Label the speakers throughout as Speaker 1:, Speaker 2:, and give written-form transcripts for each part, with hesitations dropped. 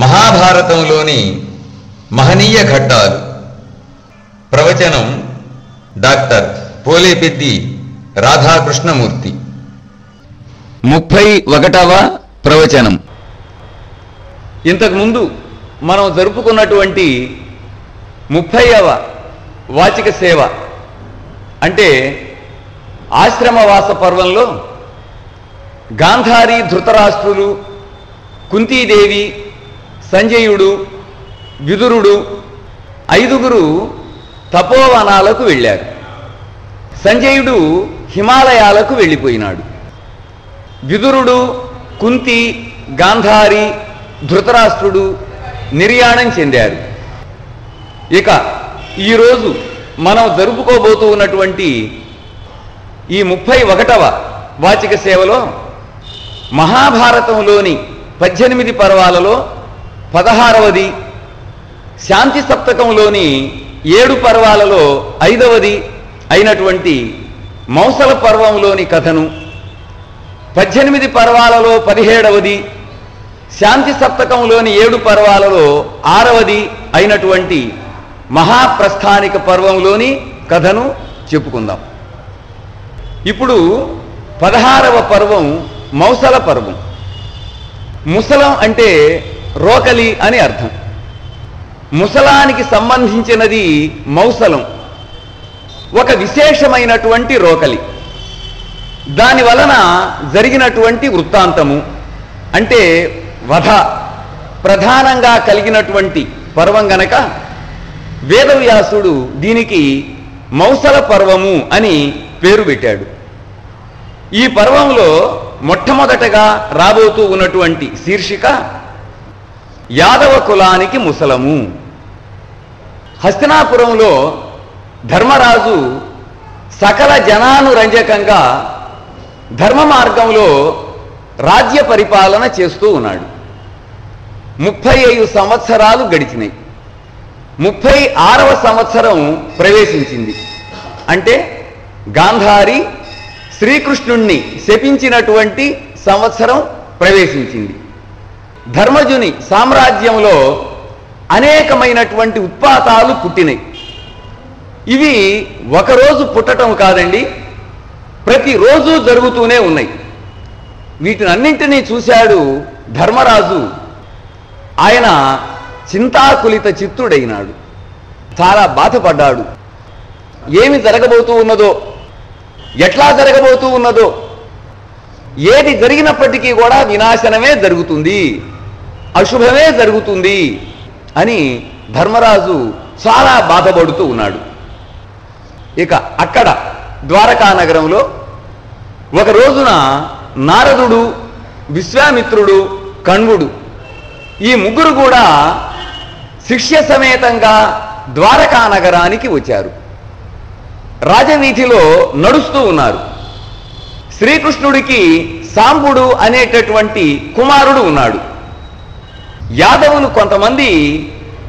Speaker 1: మహాభారతంలోని మహనీయ ఘట్టాలు. ప్రవచనం డాక్టర్ పోలేపెద్ది రాధాకృష్ణమూర్తి.
Speaker 2: 31వ ప్రవచనం. ఇంతకుముందు మనం జరుపుకున్నటువంటి 30వ వాచిక సేవ అంటే ఆశ్రమవాస పర్వంలో గాంధారి, ధృతరాష్ట్రులు, కుంతీదేవి, సంజయుడు, విదురుడు 5గురు తపోవనాలకు వెళ్ళారు. సంజయుడు హిమాలయాలకు వెళ్ళిపోయినాడు. విదురుడు, కుంతి, గాంధారి, ధృతరాష్ట్రుడు నిర్యాణం చెందారు. ఇక ఈరోజు మనం జరుపుకోబోతూ ఉన్నటువంటి ఈ 31వ వాచిక సేవలో మహాభారతంలోని 18 పర్వాలలో 16వది, శాంతి సప్తకంలోని 7 పర్వాలలో 5వది అయినటువంటి మౌసల పర్వంలోని కథను, 18 పర్వాలలో 17వది, శాంతి సప్తకంలోని 7 పర్వాలలో 6వది అయినటువంటి మహాప్రస్థానిక పర్వంలోని కథను చెప్పుకుందాం. ఇప్పుడు 16వ పర్వం మౌసల పర్వం. ముసలం అంటే రోకలి అని అర్థం. ముసలానికి సంబంధించినది మౌసలం, ఒక విశేషమైనటువంటి రోకలి. దాని వలన జరిగినటువంటి వృత్తాంతము అంటే వధ ప్రధానంగా కలిగినటువంటి పర్వం గనక వేదవ్యాసుడు దీనికి మౌసల పర్వము అని పేరు పెట్టాడు. ఈ పర్వంలో మొట్టమొదటగా రాబోతూ ఉన్నటువంటి శీర్షిక యాదవ కులానికి ముసలము. హస్తినాపురంలో ధర్మరాజు సకల జనానురంజకంగా ధర్మ మార్గంలో రాజ్య పరిపాలన చేస్తూ ఉన్నాడు. 35 సంవత్సరాలు గడిచినాయి. 36వ సంవత్సరం ప్రవేశించింది. అంటే గాంధారి శ్రీకృష్ణుణ్ణి శపించినటువంటి సంవత్సరం ప్రవేశించింది. ధర్మజుని సామ్రాజ్యంలో అనేకమైనటువంటి ఉత్పాతాలు పుట్టినాయి. ఇవి ఒకరోజు పుట్టడం కాదండి, ప్రతిరోజు జరుగుతూనే ఉన్నాయి. వీటినన్నింటినీ చూశాడు ధర్మరాజు. ఆయన చింతాకులిత చిత్తుడైనాడు, చాలా బాధపడ్డాడు. ఏమి జరగబోతూ ఉన్నదో, ఎట్లా జరగబోతూ ఉన్నదో, ఏది జరిగినప్పటికీ కూడా వినాశనమే జరుగుతుంది, అశుభమే జరుగుతుంది అని ధర్మరాజు చాలా బాధపడుతూ ఉన్నాడు. ఇక అక్కడ ద్వారకా నగరంలో ఒక రోజున నారదుడు, విశ్వామిత్రుడు, కణ్వుడు ఈ ముగ్గురు కూడా శిష్య సమేతంగా ద్వారకా నగరానికి వచ్చారు. రాజవీధిలో నడుస్తూ ఉన్నారు. శ్రీకృష్ణుడికి సాంబుడు అనేటటువంటి కుమారుడు ఉన్నాడు. యాదవులు కొంతమంది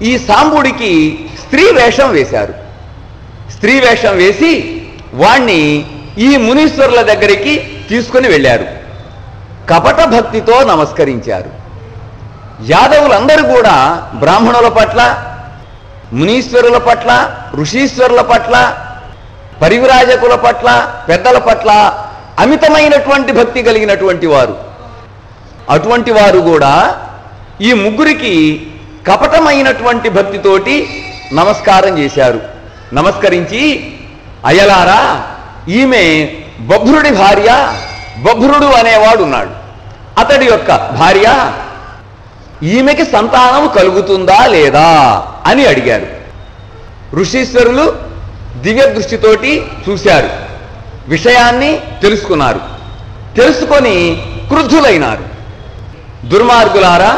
Speaker 2: ఈ సాంబుడికి స్త్రీ వేషం వేశారు. స్త్రీ వేషం వేసి వాణ్ణి ఈ మునీశ్వరుల దగ్గరికి తీసుకుని వెళ్ళారు. కపట భక్తితో నమస్కరించారు. యాదవులందరూ కూడా బ్రాహ్మణుల పట్ల, మునీశ్వరుల పట్ల, ఋషీశ్వరుల పట్ల, పరివిరాజకుల పట్ల, పెద్దల పట్ల అమితమైనటువంటి భక్తి కలిగినటువంటి వారు. అటువంటి వారు కూడా ఈ ముగ్గురికి కపటమైనటువంటి భక్తితోటి నమస్కారం చేశారు. నమస్కరించి, అయ్యలారా, ఈమె బభ్రుడి భార్య, బభ్రుడు అనేవాడు ఉన్నాడు, అతడి యొక్క భార్య, ఈమెకి సంతానం కలుగుతుందా లేదా అని అడిగారు. ఋషీశ్వరులు దివ్య దృష్టితోటి చూశారు, విషయాన్ని తెలుసుకున్నారు. తెలుసుకొని క్రుద్ధులైనారు. దుర్మార్గులారా,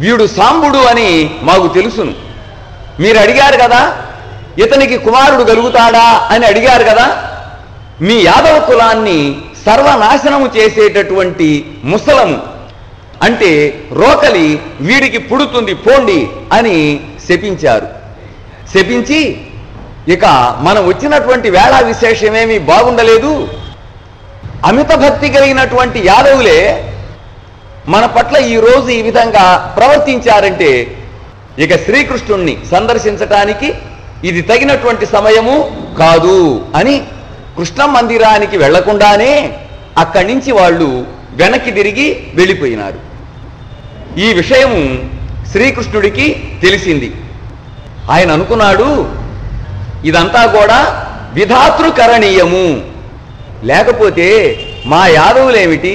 Speaker 2: వీడు సాంబుడు అని మాకు తెలుసును. మీరు అడిగారు కదా, ఇతనికి కుమారుడు కలుగుతాడా అని అడిగారు కదా. మీ యాదవ కులాన్ని సర్వనాశనము చేసేటటువంటి ముసలము అంటే రోకలి వీడికి పుడుతుంది, పోండి అని శపించారు. శపించి, ఇక మనం వచ్చినటువంటి వేళ విశేషమేమీ బాగుండలేదు. అమిత భక్తి కలిగినటువంటి యాదవులే మన పట్ల ఈ రోజు ఈ విధంగా ప్రవర్తించారంటే ఇక శ్రీకృష్ణుణ్ణి సందర్శించటానికి ఇది తగినటువంటి సమయము కాదు అని కృష్ణ మందిరానికి వెళ్లకుండానే అక్కడి నుంచి వాళ్ళు వెనక్కి తిరిగి వెళ్ళిపోయినారు. ఈ విషయము శ్రీకృష్ణుడికి తెలిసింది. ఆయన అనుకున్నాడు, ఇదంతా కూడా విధాతృకరణీయము, లేకపోతే మా యాదవులేమిటి,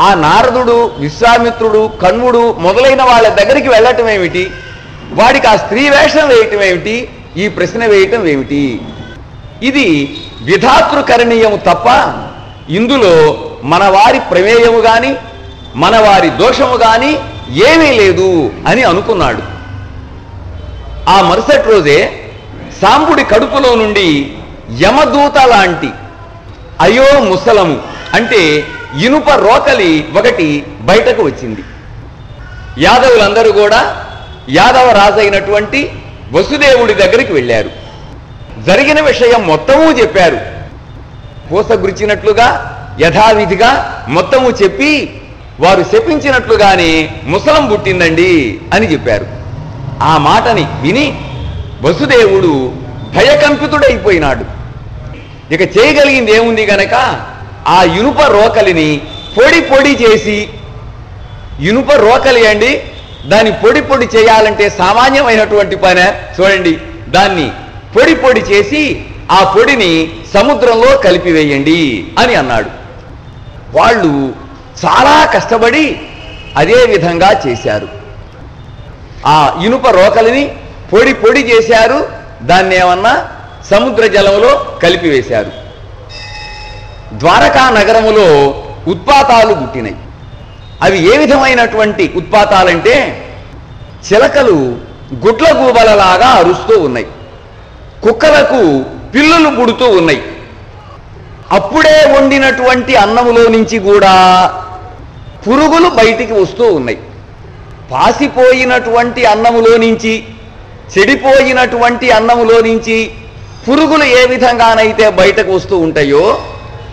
Speaker 2: ఆ నారదుడు, విశ్వామిత్రుడు, కణ్వుడు మొదలైన వాళ్ళ దగ్గరికి వెళ్ళటం ఏమిటి, వాడికి ఆ స్త్రీ వేషం వేయటం ఏమిటి, ఈ ప్రశ్న వేయటం ఏమిటి, ఇది విధాతృకరణీయము తప్ప ఇందులో మన వారి ప్రమేయము గాని మన వారి దోషము గాని ఏమీ లేదు అని అనుకున్నాడు. ఆ మరుసటి రోజే సాంబుడి కడుపులో నుండి యమదూత లాంటి అయో ముసలము అంటే ఇనుప రోకలి ఒకటి బయటకు వచ్చింది. యాదవులందరూ కూడా యాదవ రాజైనటువంటి వసుదేవుడి దగ్గరికి వెళ్ళారు. జరిగిన విషయం మొత్తము చెప్పారు. పూస గురిచినట్లుగా యథావిధిగా మొత్తము చెప్పి వారు శపించినట్లుగానే ముసలం పుట్టిందండి అని చెప్పారు. ఆ మాటని విని వసుదేవుడు భయకంపితుడైపోయినాడు. ఇక చేయగలిగింది ఏముంది గనక ఆ ఇనుప రోకలిని పొడి పొడి చేసి, ఇనుప రోకలి అండి, దాన్ని పొడి పొడి చేయాలంటే సామాన్యమైనటువంటి పని చూడండి, దాన్ని పొడి పొడి చేసి ఆ పొడిని సముద్రంలో కలిపివేయండి అని అన్నాడు. వాళ్ళు చాలా కష్టపడి అదే విధంగా చేశారు. ఆ ఇనుప రోకలిని పొడి పొడి చేశారు, దాన్ని ఏమన్నా సముద్ర జలంలో కలిపివేశారు. ద్వారకా నగరములో ఉత్పాతాలు పుట్టినాయి. అవి ఏ విధమైనటువంటి ఉత్పాతాలంటే చిలకలు గుడ్ల గూబలలాగా అరుస్తూ ఉన్నాయి, కుక్కలకు పిల్లులు పుడుతూ ఉన్నాయి. అప్పుడే వండినటువంటి అన్నములో నుంచి కూడా పురుగులు బయటికి వస్తూ ఉన్నాయి. పాసిపోయినటువంటి అన్నములో నుంచి, చెడిపోయినటువంటి అన్నములో నుంచి పురుగులు ఏ విధంగానైతే బయటకు వస్తూ ఉంటాయో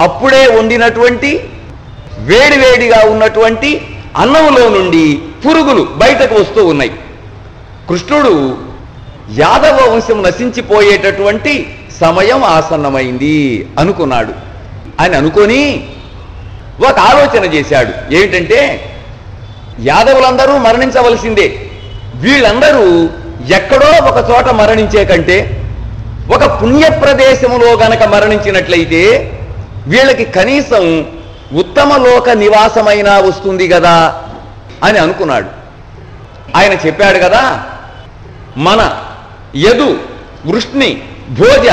Speaker 2: అప్పుడే వండినటువంటి వేడివేడిగా ఉన్నటువంటి అన్నములో నుండి పురుగులు బయటకు వస్తూ ఉన్నాయి. కృష్ణుడు యాదవ వంశం నశించిపోయేటటువంటి సమయం ఆసన్నమైంది అనుకున్నాడు. అని అనుకొని ఒక ఆలోచన చేశాడు. ఏమిటంటే యాదవులందరూ మరణించవలసిందే, వీళ్ళందరూ ఎక్కడో ఒక చోట మరణించే కంటే ఒక పుణ్య ప్రదేశములో గనక మరణించినట్లయితే వీళ్ళకి కనీసం ఉత్తమ లోక నివాసమైనా వస్తుంది కదా అని అనుకున్నాడు. ఆయన చెప్పాడు కదా, మన యదు, వృష్ణి, భోజ,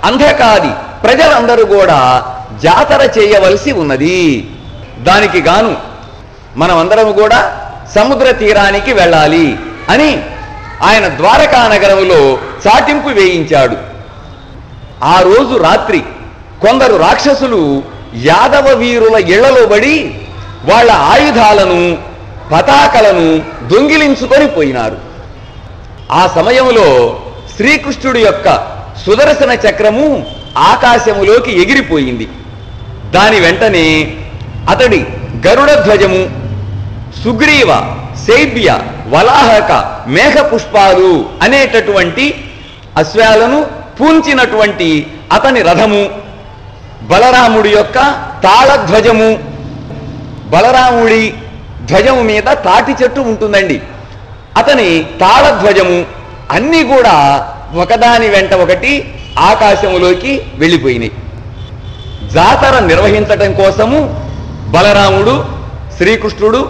Speaker 2: అంధకాది ప్రజలందరూ కూడా జాతర చేయవలసి ఉన్నది. దానికి గాను మనమందరం కూడా సముద్ర తీరానికి వెళ్ళాలి అని ఆయన ద్వారకా నగరములో చాటింపు వేయించాడు. ఆ రోజు రాత్రి కొందరు రాక్షసులు యాదవ వీరుల ఇళ్లలో పడి వాళ్ళ ఆయుధాలను, పతాకలను దొంగిలించుకొని పోయినారు. ఆ సమయంలో శ్రీకృష్ణుడి యొక్క సుదర్శన చక్రము ఆకాశములోకి ఎగిరిపోయింది. దాని వెంటనే అతడి గరుడ ధ్వజము, సుగ్రీవ, శైబ్య, వలాహక, మేఘ పుష్పాలు అనేటటువంటి అశ్వాలను పూంచినటువంటి అతని రథము, బలరాముడి యొక్క తాళధ్వజము, బలరాముడి ధ్వజము మీద తాటి చెట్టు ఉంటుందండి, అతని తాళధ్వజము అన్నీ కూడా ఒకదాని వెంట ఒకటి ఆకాశములోకి వెళ్ళిపోయినాయి. జాతర నిర్వహించటం కోసము బలరాముడు, శ్రీకృష్ణుడు,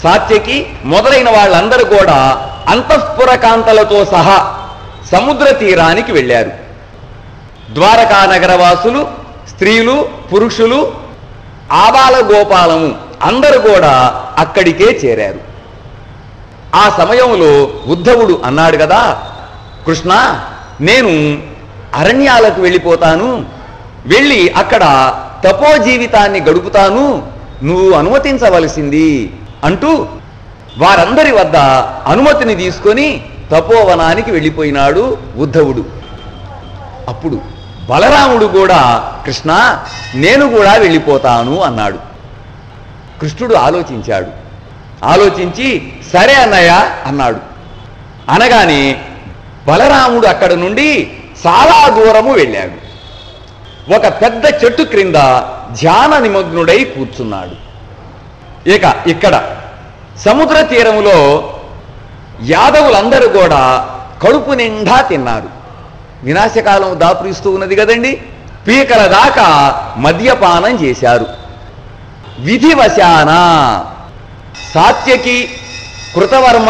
Speaker 2: సాత్యకి మొదలైన వాళ్ళందరూ కూడా అంతఃపుర కాంతలతో సహా సముద్ర తీరానికి వెళ్ళారు. ద్వారకా నగరవాసులు, స్త్రీలు, పురుషులు, ఆబాల గోపాలము అందరూ కూడా అక్కడికే చేరారు. ఆ సమయంలో ఉద్ధవుడు అన్నాడు కదా, కృష్ణ, నేను అరణ్యాలకు వెళ్ళిపోతాను, వెళ్ళి అక్కడ తపో జీవితాన్ని గడుపుతాను, నువ్వు అనుమతించవలసింది అంటూ వారందరి వద్ద అనుమతిని తీసుకొని తపోవనానికి వెళ్ళిపోయినాడు ఉద్ధవుడు. అప్పుడు బలరాముడు కూడా, కృష్ణ, నేను కూడా వెళ్ళిపోతాను అన్నాడు. కృష్ణుడు ఆలోచించాడు, ఆలోచించి సరే అన్నయ్య అన్నాడు. అనగానే బలరాముడు అక్కడ నుండి చాలా దూరము వెళ్ళాడు. ఒక పెద్ద చెట్టు క్రింద ధ్యాన నిమగ్నుడై కూర్చున్నాడు. ఇక ఇక్కడ సముద్ర తీరములో యాదవులందరూ కూడా కడుపు నిండా తిన్నారు. వినాశకాలం దాపురిస్తూ ఉన్నది కదండి. పీకల దాకా మద్యపానం చేశారు. విధివశాన సాత్యకి, కృతవర్మ,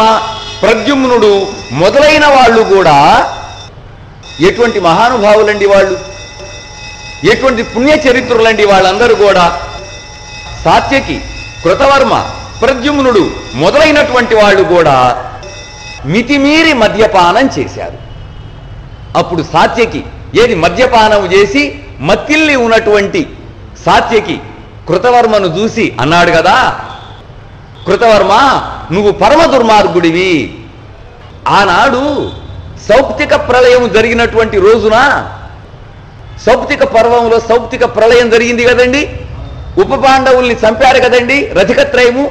Speaker 2: ప్రద్యుమ్నుడు మొదలైన వాళ్ళు కూడా ఎటువంటి మహానుభావులండి వాళ్ళు, ఎటువంటి పుణ్య చరిత్రులండి వాళ్ళందరూ కూడా. సాత్యకి, కృతవర్మ, ప్రద్యుమ్నుడు మొదలైనటువంటి వాళ్ళు కూడా మితిమీరి మద్యపానం చేశారు. అప్పుడు సాత్యకి ఏది మద్యపానం చేసి మత్తిల్లి ఉన్నటువంటి సాత్యకి కృతవర్మను చూసి అన్నాడు కదా, కృతవర్మ నువ్వు పరమ దుర్మార్గుడివి. ఆనాడు సౌప్తిక ప్రళయం జరిగినటువంటి రోజున, సౌప్తిక పర్వంలో సౌప్తిక ప్రళయం జరిగింది కదండి. ఉప పాండవుల్ని చంపారు కదండి రథికత్రయము.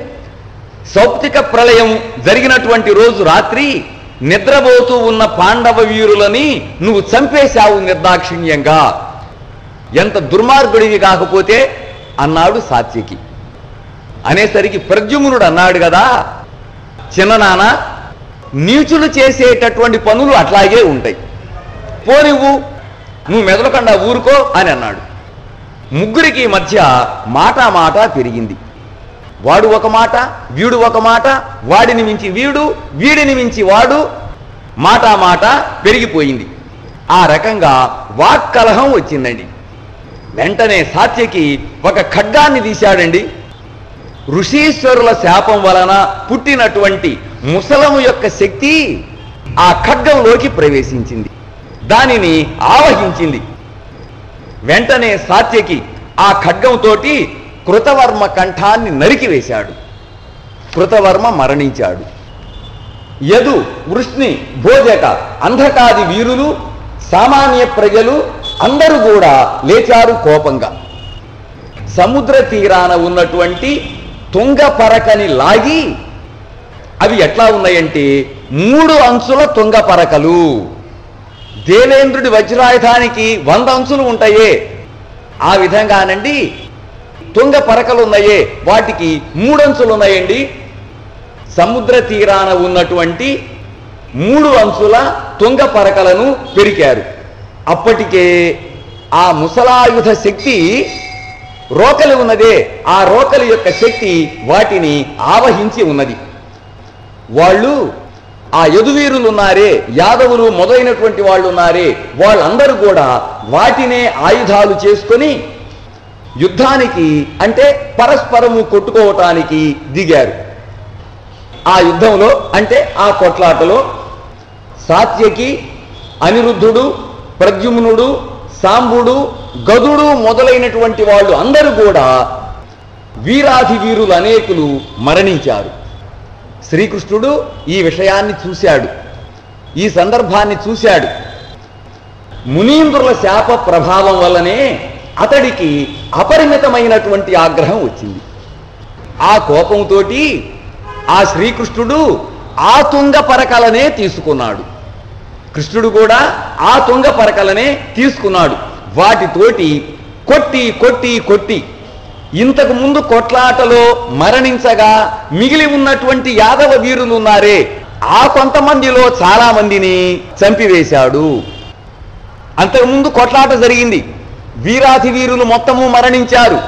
Speaker 2: సౌప్తిక ప్రళయం జరిగినటువంటి రోజు రాత్రి నిద్రపోతూ ఉన్న పాండవ వీరులని నువ్వు చంపేశావు నిర్దాక్షిణ్యంగా. ఎంత దుర్మార్గుడివి కాకపోతే అన్నాడు సాత్యకి. అనేసరికి ప్రద్యుమ్నుడు అన్నాడు కదా, చిన్ననాన్న నీచులు చేసేటటువంటి పనులు అట్లాగే ఉంటాయి, నువ్వు మెదలకుండా ఊరుకో అని అన్నాడు. ముగ్గురికి మధ్య మాట పెరిగింది. వాడు ఒక మాట, వీడు ఒక మాట, వాడిని మించి వీడు, వీడిని మించి వాడు, మాట పెరిగిపోయింది. ఆ రకంగా వాక్కలహం వచ్చిందండి. వెంటనే సాత్యకి ఒక ఖడ్గాన్ని తీశాడండి. ఋషీశ్వరుల శాపం వలన పుట్టినటువంటి ముసలము యొక్క శక్తి ఆ ఖడ్గంలోకి ప్రవేశించింది, దానిని ఆవహించింది. వెంటనే సాత్యకి ఆ ఖడ్గంతో కృతవర్మ కంఠాన్ని నరికివేశాడు. కృతవర్మ మరణించాడు. యదు, వృష్ణి, భోజక, అంధకాది వీరులు, సామాన్య ప్రజలు అందరూ కూడా లేచారు కోపంగా. సముద్ర తీరాన ఉన్నటువంటి తుంగ పరకని లాగి, అవి ఎట్లా ఉన్నాయంటే 3 అంచుల తుంగ పరకలు. దేవేంద్రుడి వజ్రాయుధానికి 100 అంచులు ఉంటాయే, ఆ విధంగానండి తుంగ పరకలు ఉన్నాయే, వాటికి 3 అంచులు ఉన్నాయండి. సముద్ర తీరాన ఉన్నటువంటి 3 అంచుల తుంగ పరకలను పెరికారు. అప్పటికే ఆ ముసలాయుధ శక్తి రోకలి ఉన్నదే, ఆ రోకలి యొక్క శక్తి వాటిని ఆవహించి ఉన్నది. వాళ్ళు ఆ యదువీరులు ఉన్నారే, యాదవులు మొదలైనటువంటి వాళ్ళు ఉన్నారే, వాళ్ళందరూ కూడా వాటినే ఆయుధాలు చేసుకొని యుద్ధానికి అంటే పరస్పరము కొట్టుకోవటానికి దిగారు. ఆ యుద్ధంలో అంటే ఆ కొట్లాటలో సాత్యకి, అనిరుద్ధుడు, ప్రద్యుమ్నుడు, సాంబుడు, గదుడు మొదలైనటువంటి వాళ్ళు అందరూ కూడా వీరాధి వీరులు అనేకులు మరణించారు. శ్రీకృష్ణుడు ఈ విషయాన్ని చూశాడు, ఈ సందర్భాన్ని చూశాడు. మునీంద్రుల శాప ప్రభావం వల్లనే అతడికి అపరిమితమైనటువంటి ఆగ్రహం వచ్చింది. ఆ కోపంతో ఆ శ్రీకృష్ణుడు ఆ తుంగ పరకలనే తీసుకున్నాడు. కృష్ణుడు కూడా ఆ తుంగ పరకలనే తీసుకున్నాడు. వాటితోటి కొట్టి కొట్టి కొట్టి ఇంతకు ముందు కొట్లాటలో మరణించగా మిగిలి ఉన్నటువంటి యాదవ వీరులు ఉన్నారే, ఆ కొంతమందిలో చాలా మందిని చంపివేశాడు. అంతకుముందు కొట్లాట జరిగింది, వీరాధి వీరులు మొత్తము మరణించారు,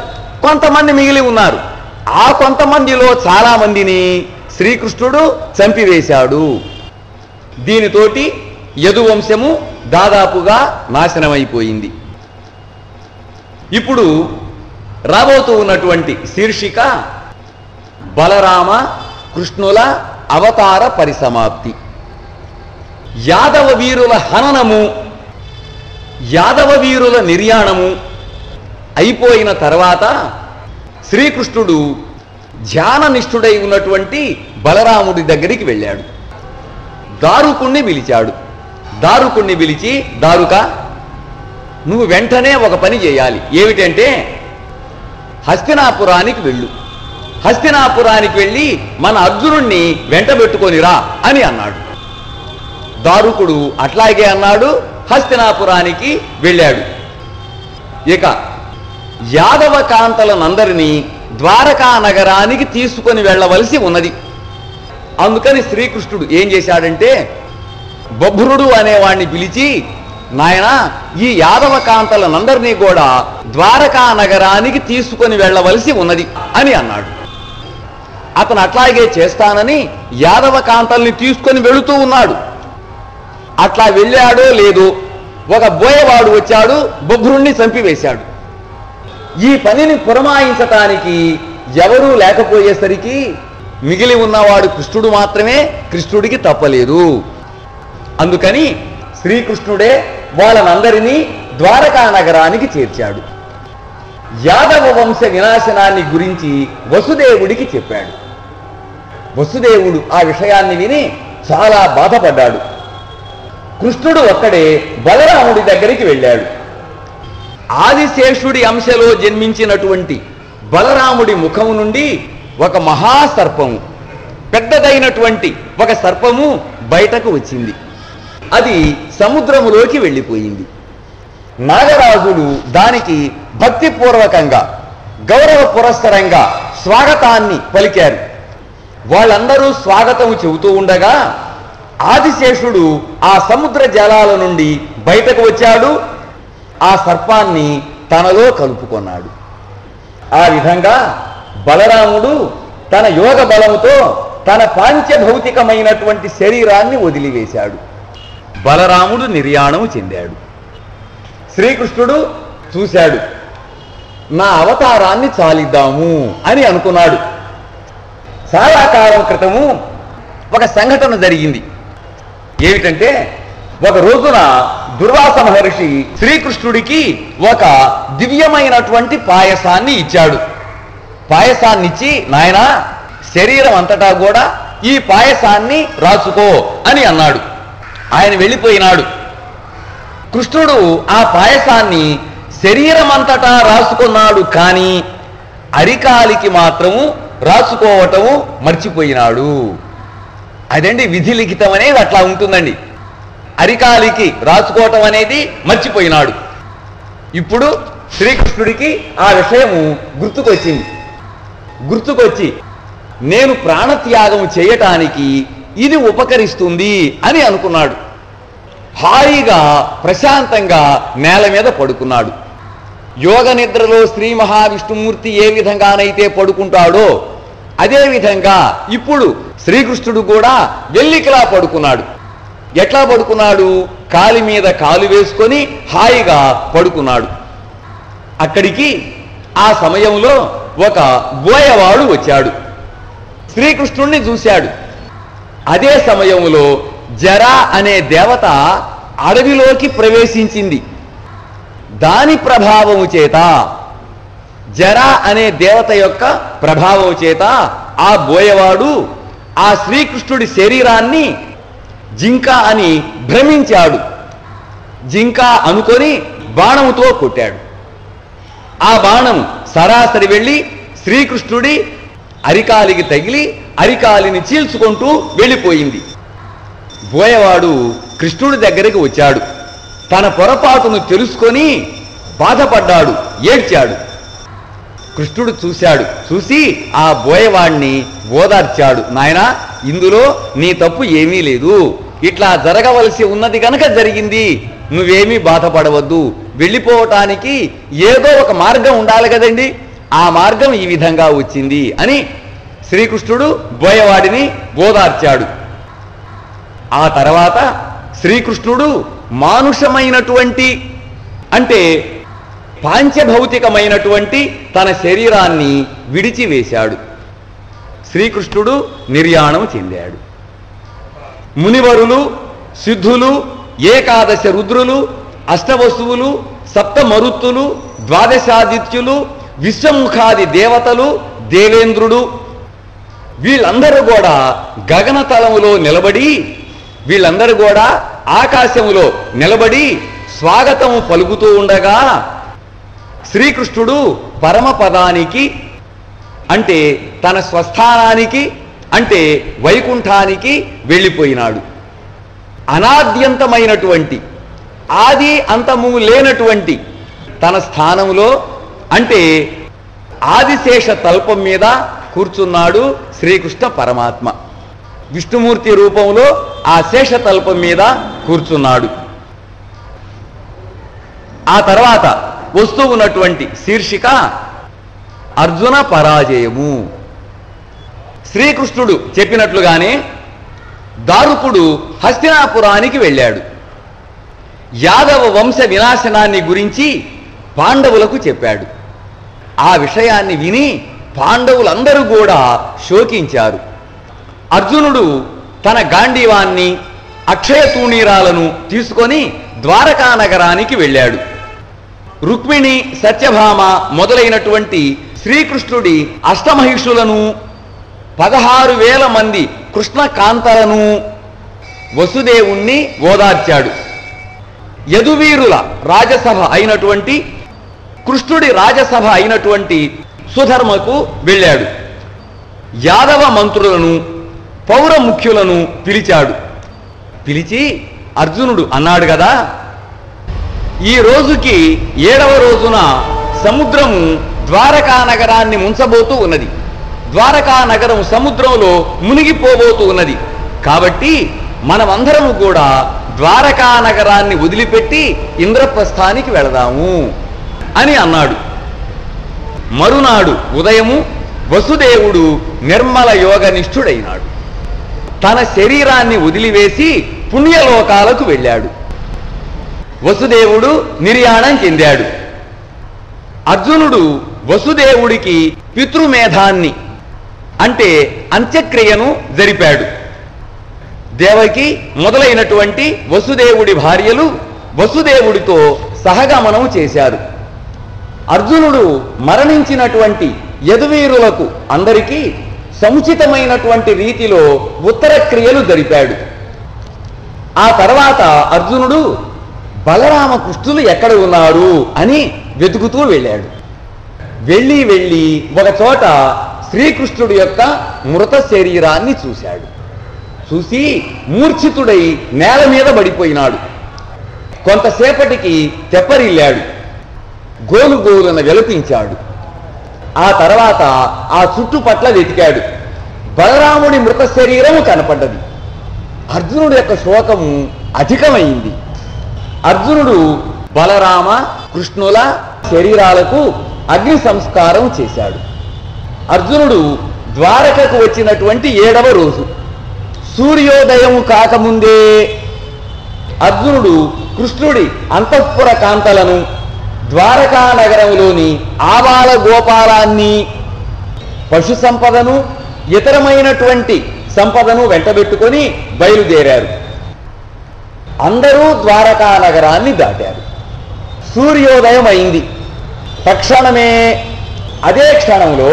Speaker 2: కొంతమంది మిగిలి ఉన్నారు. ఆ కొంతమందిలో చాలా మందిని శ్రీకృష్ణుడు చంపివేశాడు. దీనితోటి యదువంశము దాదాపుగా నాశనమైపోయింది. ఇప్పుడు రాబోతూ ఉన్నటువంటి శీర్షిక బలరామ కృష్ణుల అవతార పరిసమాప్తి. యాదవ వీరుల హననము, యాదవ వీరుల నిర్యాణము అయిపోయిన తర్వాత శ్రీకృష్ణుడు ధ్యాననిష్ఠుడై ఉన్నటువంటి బలరాముడి దగ్గరికి వెళ్ళాడు. దారుకుణ్ణి పిలిచాడు. దారుకుణ్ణి పిలిచి, దారుక నువ్వు వెంటనే ఒక పని చేయాలి. ఏమిటంటే హస్తినాపురానికి వెళ్ళు. హస్తినాపురానికి వెళ్ళి మన అర్జునుణ్ణి వెంటబెట్టుకొనిరా అని అన్నాడు. దారుకుడు అట్లాగే అన్నాడు. హస్తినాపురానికి వెళ్ళాడు. ఇక యాదవ కాంతలనందరినీ ద్వారకా నగరానికి తీసుకొని వెళ్ళవలసి ఉన్నది. అందుకని శ్రీకృష్ణుడు ఏం చేశాడంటే బభ్రుడు అనేవాణ్ణి పిలిచి, నాయనా, ఈ యాదవ కాంతలనందరినీ కూడా ద్వారకా నగరానికి తీసుకొని వెళ్ళవలసి ఉన్నది అని అన్నాడు. అతను అట్లాగే చేస్తానని యాదవ కాంతల్ని తీసుకొని వెళుతూ ఉన్నాడు. అట్లా వెళ్ళాడో లేదో ఒక బోయవాడు వచ్చాడు, బభ్రుణ్ణి చంపివేశాడు. ఈ పనిని పురమాయించటానికి ఎవరూ లేకపోయేసరికి మిగిలి ఉన్నవాడు కృష్ణుడు మాత్రమే. కృష్ణుడికి తప్పలేదు. అందుకని శ్రీకృష్ణుడే వాళ్ళనందరినీ ద్వారకా నగరానికి చేర్చాడు. యాదవ వంశ వినాశనాన్ని గురించి వసుదేవుడికి చెప్పాడు. వసుదేవుడు ఆ విషయాన్ని విని చాలా బాధపడ్డాడు. కృష్ణుడు ఒక్కడే బలరాముడి దగ్గరికి వెళ్ళాడు. ఆదిశేషుడి అంశలో జన్మించినటువంటి బలరాముడి ముఖము నుండి ఒక మహాసర్పము, పెద్దదైనటువంటి ఒక సర్పము బయటకు వచ్చింది. అది సముద్రములోకి వెళ్ళిపోయింది. నాగరాజులు దానికి భక్తిపూర్వకంగా గౌరవ పురస్సరంగా స్వాగతాన్ని పలికారు. వాళ్ళందరూ స్వాగతం చెబుతూ ఉండగా ఆదిశేషుడు ఆ సముద్ర జలాల నుండి బయటకు వచ్చాడు. ఆ సర్పాన్ని తనలో కలుపుకొన్నాడు. ఆ విధంగా బలరాముడు తన యోగ బలముతో తన పాంచభౌతికమైనటువంటి శరీరాన్ని వదిలివేశాడు. బలరాముడు నిర్యాణం చెందాడు. శ్రీకృష్ణుడు చూశాడు. నా అవతారాన్ని చాలిద్దాము అని అనుకున్నాడు. చాలా కాలం క్రితము ఒక సంఘటన జరిగింది. ఏమిటంటే, ఒక రోజున దుర్వాస మహర్షి శ్రీకృష్ణుడికి ఒక దివ్యమైనటువంటి పాయసాన్ని ఇచ్చాడు. పాయసాన్నిచ్చి, నాయనా, శరీరం అంతటా కూడా ఈ పాయసాన్ని రాసుకో అని అన్నాడు. ఆయన వెళ్ళిపోయినాడు. కృష్ణుడు ఆ పాయసాన్ని శరీరం అంతటా రాసుకున్నాడు. కానీ అరికాలికి మాత్రము రాసుకోవటము మర్చిపోయినాడు. అదండి విధి లిఖితం అనేది అట్లా ఉంటుందండి. అరికాలికి రాసుకోవటం అనేది మర్చిపోయినాడు. ఇప్పుడు శ్రీకృష్ణుడికి ఆ విషయము గుర్తుకొచ్చి నేను ప్రాణత్యాగం చేయటానికి ఇది ఉపకరిస్తుంది అని అనుకున్నాడు. హాయిగా ప్రశాంతంగా నేల మీద పడుకున్నాడు. యోగ నిద్రలో శ్రీ మహావిష్ణుమూర్తి ఏ విధంగానైతే పడుకుంటాడో అదే విధంగా ఇప్పుడు శ్రీకృష్ణుడు కూడా వెల్లికిలా పడుకున్నాడు. ఎట్లా పడుకున్నాడు? కాలి మీద కాలు వేసుకొని హాయిగా పడుకున్నాడు. అక్కడికి ఆ సమయంలో ఒక బోయవాడు వచ్చాడు. శ్రీకృష్ణుణ్ణి చూశాడు. అదే సమయంలో జర అనే దేవత అడవిలోకి ప్రవేశించింది. దాని ప్రభావము చేత, జర అనే దేవత యొక్క ప్రభావం చేత ఆ బోయవాడు ఆ శ్రీకృష్ణుడి శరీరాన్ని జింక అని భ్రమించాడు. జింక అనుకొని బాణముతో కొట్టాడు. ఆ బాణం సరాసరి వెళ్ళి శ్రీకృష్ణుడి అరికాలికి తగిలి అరికాలిని చీల్చుకుంటూ వెళ్ళిపోయింది. బోయవాడు కృష్ణుడి దగ్గరికి వచ్చాడు. తన పొరపాటును తెలుసుకొని బాధపడ్డాడు, ఏడ్చాడు. కృష్ణుడు చూశాడు. చూసి ఆ బోయవాణ్ణి ఓదార్చాడు. నాయనా, ఇందులో నీ తప్పు ఏమీ లేదు. ఇట్లా జరగవలసి ఉన్నది గనక జరిగింది. నువ్వేమీ బాధపడవద్దు. వెళ్ళిపోవటానికి ఏదో ఒక మార్గం ఉండాలి కదండి. ఆ మార్గం ఈ విధంగా వచ్చింది అని శ్రీకృష్ణుడు బోయవాడిని ఓదార్చాడు. ఆ తర్వాత శ్రీకృష్ణుడు మానుషమైనటువంటి, అంటే పాంచభౌతికమైనటువంటి తన శరీరాన్ని విడిచివేశాడు. శ్రీకృష్ణుడు నిర్యాణం చెందాడు. మునివరులు, సిద్ధులు, ఏకాదశ రుద్రులు, అష్టవసువులు, సప్తమరుత్తులు, ద్వాదశాదిత్యులు, విశ్వముఖాది దేవతలు, దేవేంద్రుడు, వీళ్ళందరూ కూడా గగనతలములో నిలబడి, వీళ్ళందరూ కూడా ఆకాశములో నిలబడి స్వాగతము పలుకుతూ ఉండగా శ్రీకృష్ణుడు పరమపదానికి, అంటే తన స్వస్థానానికి అంటే వైకుంఠానికి వెళ్ళిపోయినాడు. అనాద్యంతమైనటువంటి ఆది అంతము లేనటువంటి తన స్థానంలో అంటే ఆదిశేష తల్పం మీద కూర్చున్నాడు శ్రీకృష్ణ పరమాత్మ. విష్ణుమూర్తి రూపంలో ఆ శేష తల్పం మీద కూర్చున్నాడు. ఆ తర్వాత వస్తూ ఉన్నటువంటి శీర్షిక అర్జున పరాజయము. శ్రీకృష్ణుడు చెప్పినట్లుగానే దారుకుడు హస్తినాపురానికి వెళ్ళాడు. యాదవ వంశ వినాశనాన్ని గురించి పాండవులకు చెప్పాడు. ఆ విషయాన్ని విని పాండవులందరూ కూడా శోకించారు. అర్జునుడు తన గాంధీవాన్ని అక్షయ తూణీరాలను తీసుకొని ద్వారకా నగరానికి వెళ్ళాడు. రుక్మిణి సత్యభామ మొదలైనటువంటి శ్రీకృష్ణుడి అష్టమహిషులను 16,000 మంది కృష్ణకాంతలను వసుదేవుణ్ణి ఓదార్చాడు. యదువీరుల రాజసభ అయినటువంటి కృష్ణుడి రాజసభ అయినటువంటి సుధర్మకు వెళ్ళాడు. యాదవ మంత్రులను పౌర ముఖ్యులను పిలిచాడు. పిలిచి అర్జునుడు అన్నాడు కదా, ఈ రోజుకి 7వ రోజున సముద్రము ద్వారకా నగరాన్ని ముంచబోతూ ఉన్నది. ద్వారకా నగరం సముద్రంలో మునిగిపోబోతూ ఉన్నది. కాబట్టి మనమందరము కూడా ద్వారకా నగరాన్ని వదిలిపెట్టి ఇంద్రప్రస్థానికి వెళదాము అని అన్నాడు. మరునాడు ఉదయము వసుదేవుడు నిర్మల యోగనిష్ఠుడైనాడు. తన శరీరాన్ని వదిలివేసి పుణ్యలోకాలకు వెళ్ళాడు. వసుదేవుడు నిర్యాణం చెందాడు. అర్జునుడు వసుదేవుడికి పితృమేధాన్ని అంటే అంత్యక్రియను జరిపాడు. దేవకి మొదలైనటువంటి వసుదేవుడి భార్యలు వసుదేవుడితో సహగమనం చేశారు. అర్జునుడు మరణించినటువంటి యదువీరులకు అందరికీ సముచితమైనటువంటి రీతిలో ఉత్తర క్రియలు జరిపాడు. ఆ తర్వాత అర్జునుడు బలరామకృష్ణులు ఎక్కడ ఉన్నారు అని వెతుకుతూ వెళ్ళాడు. వెళ్ళి ఒక చోట శ్రీకృష్ణుడి యొక్క మృత శరీరాన్ని చూశాడు. చూసి మూర్ఛితుడై నేల మీద పడిపోయినాడు. కొంతసేపటికి తెప్పరిల్లాడు. గోలుగోలున విలపించాడు. ఆ తర్వాత ఆ చుట్టుపట్ల వెతికాడు. బలరాముడి మృత శరీరము కనపడ్డది. అర్జునుడి యొక్క శోకము అధికమైంది. అర్జునుడు బలరామ కృష్ణుల శరీరాలకు అగ్ని సంస్కారం చేశాడు. అర్జునుడు ద్వారకకు వచ్చినటువంటి 7వ రోజు సూర్యోదయం కాకముందే అర్జునుడు కృష్ణుడి అంతఃపుర కాంతలను ద్వారకా నగరంలోని ఆబాల గోపాలాన్ని పశు సంపదను ఇతరమైనటువంటి సంపదను వెంటబెట్టుకొని బయలుదేరారు. అందరూ ద్వారకా నగరాన్ని దాటారు. సూర్యోదయం అయింది. తక్షణమే అదే క్షణంలో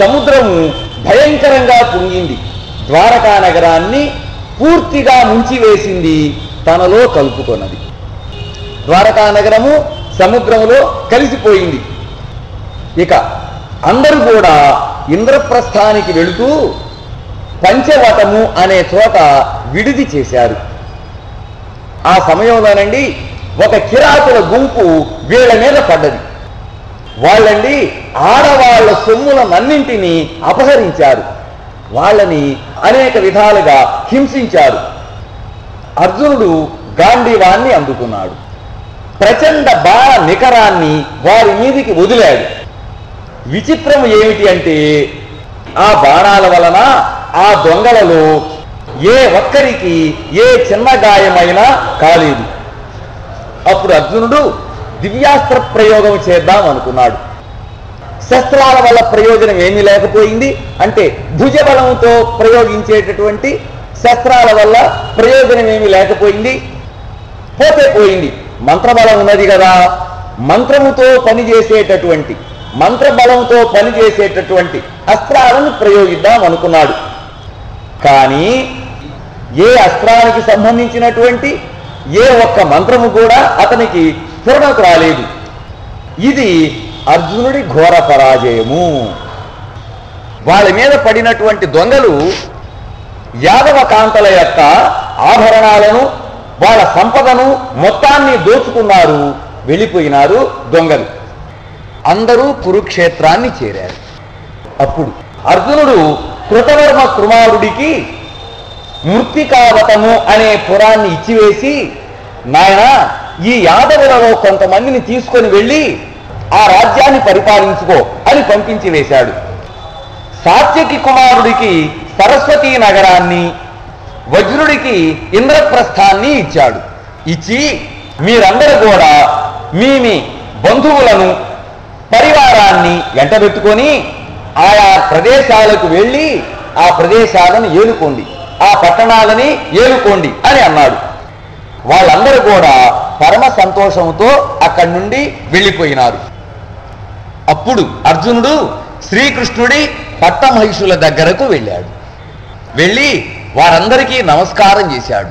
Speaker 2: సముద్రము భయంకరంగా పొంగింది. ద్వారకా నగరాన్ని పూర్తిగా ముంచివేసింది, తనలో కలుపుకొన్నది. ద్వారకా నగరము సముద్రంలో కలిసిపోయింది. ఇక అందరూ కూడా ఇంద్రప్రస్థానికి వెళుతూ పంచవటము అనే చోట విడిది చేశారు. ఆ సమయంలోనండి ఒక కిరాతుల గుంపు వీళ్ళ మీద పడ్డది. వాళ్ళండి ఆడవాళ్ల సొమ్ములనన్నింటినీ అపహరించారు. వాళ్ళని అనేక విధాలుగా హింసించారు. అర్జునుడు గాంధీవాన్ని అందుకున్నాడు. ప్రచండ బాణ నికరాన్ని వారి మీదికి వదిలాడు. విచిత్రం ఏమిటి అంటే ఆ బాణాల వలన ఆ దొంగలలో ఏ ఒక్కరికి ఏ చిన్న గాయమైనా కాలేదు. అప్పుడు అర్జునుడు దివ్యాస్త్ర ప్రయోగం చేద్దాం అనుకున్నాడు. శస్త్రాల వల్ల ప్రయోజనం ఏమీ లేకపోయింది. అంటే భుజబలంతో ప్రయోగించేటటువంటి శస్త్రాల వల్ల ప్రయోజనం ఏమీ లేకపోయింది. పోయింది. మంత్రబలం ఉన్నది కదా, మంత్రముతో పనిచేసేటటువంటి మంత్రబలంతో పనిచేసేటటువంటి అస్త్రాలను ప్రయోగిద్దాం అనుకున్నాడు. కానీ ఏ అస్త్రానికి సంబంధించినటువంటి ఏ ఒక్క మంత్రము కూడా అతనికి స్ఫురణకు రాలేదు. ఇది అర్జునుడి ఘోర పరాజయము. వాళ్ళ మీద పడినటువంటి దొంగలు యాదవ కాంతల యొక్క ఆభరణాలను వాళ్ళ సంపదను మొత్తాన్ని దోచుకున్నారు, వెళ్ళిపోయినారు దొంగలు. అందరూ కురుక్షేత్రాన్ని చేరారు. అప్పుడు అర్జునుడు కృతవర్మ కుమారుడికి మృత్తికావతము అనే పురాన్ని ఇచ్చివేసి, నాయన ఈ యాదవులలో కొంతమందిని తీసుకొని వెళ్ళి ఆ రాజ్యాన్ని పరిపాలించుకో అని పంపించి వేశాడు. సాత్యకి కుమారుడికి సరస్వతీ నగరాన్ని, వజ్రుడికి ఇంద్రప్రస్థాన్ని ఇచ్చాడు. ఇచ్చి మీరందరూ కూడా మీ బంధువులను పరివారాన్ని వెంటబెట్టుకొని ఆయా ప్రదేశాలకు వెళ్ళి ఆ ప్రదేశాలను ఏలుకోండి, ఆ పట్టణాలని ఏలుకోండి అని అన్నాడు. వాళ్ళందరూ కూడా పరమ సంతోషంతో అక్కడి నుండి వెళ్ళిపోయినారు. అప్పుడు అర్జునుడు శ్రీకృష్ణుడి పట్టమహిషుల దగ్గరకు వెళ్ళాడు. వెళ్ళి వారందరికీ నమస్కారం చేశాడు.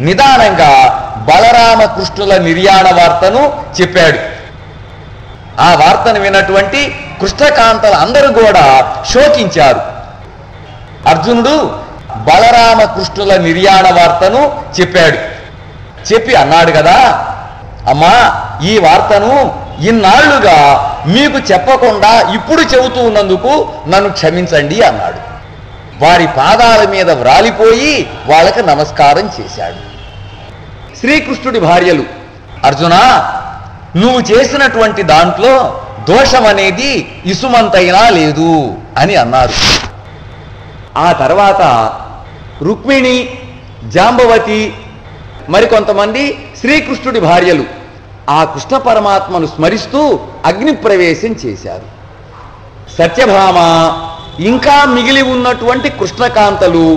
Speaker 2: నిదానంగా బలరామకృష్ణుల నిర్యాణ వార్తను చెప్పాడు. ఆ వార్తను విన్నటువంటి కృష్ణకాంతలు అందరూ కూడా శోకించారు. అర్జునుడు బలరామకృష్ణుల నిర్యాణ వార్తను చెప్పాడు. చెప్పి అన్నాడు కదా, అమ్మా ఈ వార్తను ఇన్నాళ్లుగా మీకు చెప్పకుండా ఇప్పుడు చెబుతూ ఉన్నందుకు నన్ను క్షమించండి అన్నాడు. వారి పాదాల మీద వ్రాలిపోయి వాళ్ళకి నమస్కారం చేశాడు. శ్రీకృష్ణుడి భార్యలు, అర్జునా నువ్వు చేసినటువంటి దాంట్లో దోషం అనేది ఇసుమంతైనా లేదు అని అన్నారు. ఆ తర్వాత రుక్మిణి, జాంబవతి మరికొంతమంది శ్రీకృష్ణుడి భార్యలు ఆ కృష్ణ పరమాత్మను స్మరిస్తూ అగ్నిప్రవేశం చేశారు. సత్యభామ ఇంకా మిగిలి ఉన్నటువంటి కృష్ణకాంతలు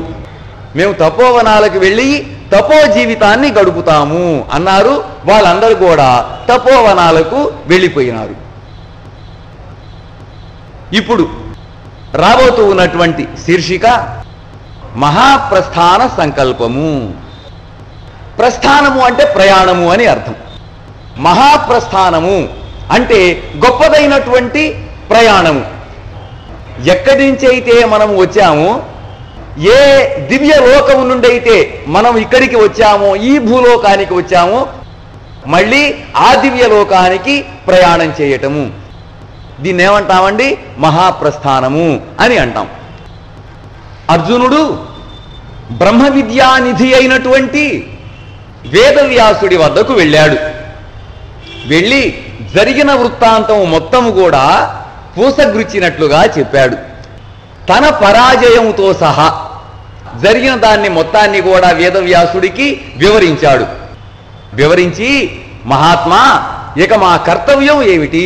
Speaker 2: మేము తపోవనాలకు వెళ్ళి తపో జీవితాన్ని గడుపుతాము అన్నారు. వాళ్ళందరూ కూడా తపోవనాలకు వెళ్ళిపోయినారు. ఇప్పుడు రాబోతూ ఉన్నటువంటి శీర్షిక మహాప్రస్థాన సంకల్పము. ప్రస్థానము అంటే ప్రయాణము అని అర్థం. మహాప్రస్థానము అంటే గొప్పదైనటువంటి ప్రయాణము. ఎక్కడి నుంచి అయితే మనం వచ్చామో, ఏ దివ్య లోకము నుండి అయితే మనం ఇక్కడికి వచ్చామో, ఈ భూలోకానికి వచ్చామో, మళ్ళీ ఆ దివ్య లోకానికి ప్రయాణం చేయటము, దీన్ని ఏమంటామండి? మహాప్రస్థానము అని అంటాం. అర్జునుడు బ్రహ్మ విద్యానిధి అయినటువంటి వేదవ్యాసుడి వద్దకు వెళ్ళాడు. వెళ్ళి జరిగిన వృత్తాంతం మొత్తము కూడా పూసగుచ్చినట్లుగా చెప్పాడు. తన పరాజయంతో సహా జరిగిన దాన్ని మొత్తాన్ని కూడా వేదవ్యాసుడికి వివరించాడు. వివరించి, మహాత్మా ఇక మా కర్తవ్యం ఏమిటి?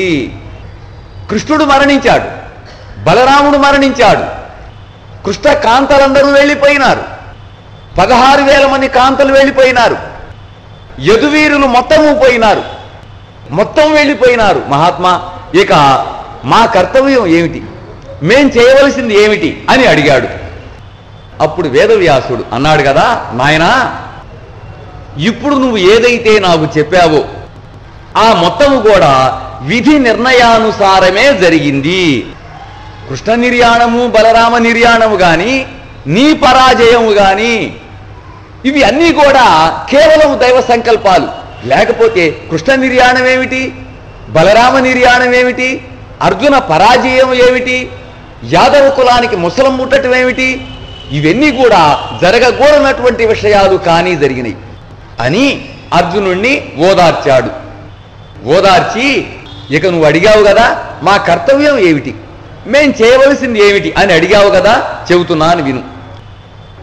Speaker 2: కృష్ణుడు మరణించాడు, బలరాముడు మరణించాడు, కృష్ణ కాంతలందరూ వెళ్ళిపోయినారు, 16,000 మంది కాంతలు వెళ్ళిపోయినారు, యదువీరులు మొత్తము పోయినారు, మొత్తం వెళ్ళిపోయినారు. మహాత్మా ఇక మా కర్తవ్యం ఏమిటి? మేం చేయవలసింది ఏమిటి అని అడిగాడు. అప్పుడు వేదవ్యాసుడు అన్నాడు కదా, నాయనా ఇప్పుడు నువ్వు ఏదైతే నాకు చెప్పావో ఆ మొత్తము కూడా విధి నిర్ణయానుసారమే జరిగింది. కృష్ణ నిర్యాణము, బలరామ నిర్యాణము గాని, నీ పరాజయము గాని, ఇవి అన్నీ కూడా కేవలం దైవ సంకల్పాలు. లేకపోతే కృష్ణ నిర్యాణం ఏమిటి, బలరామ నిర్యాణం ఏమిటి, అర్జున పరాజయం ఏమిటి, యాదవ కులానికి ముసలం ముట్టడం ఏమిటి, ఇవన్నీ కూడా జరగకూడనటువంటి విషయాలు కానీ జరిగినాయి అని అర్జునుణ్ణి ఓదార్చాడు. ఓదార్చి, ఇక నువ్వు అడిగావు కదా మా కర్తవ్యం ఏమిటి, మేం చేయవలసింది ఏమిటి అని అడిగావు కదా, చెబుతున్నాను విను.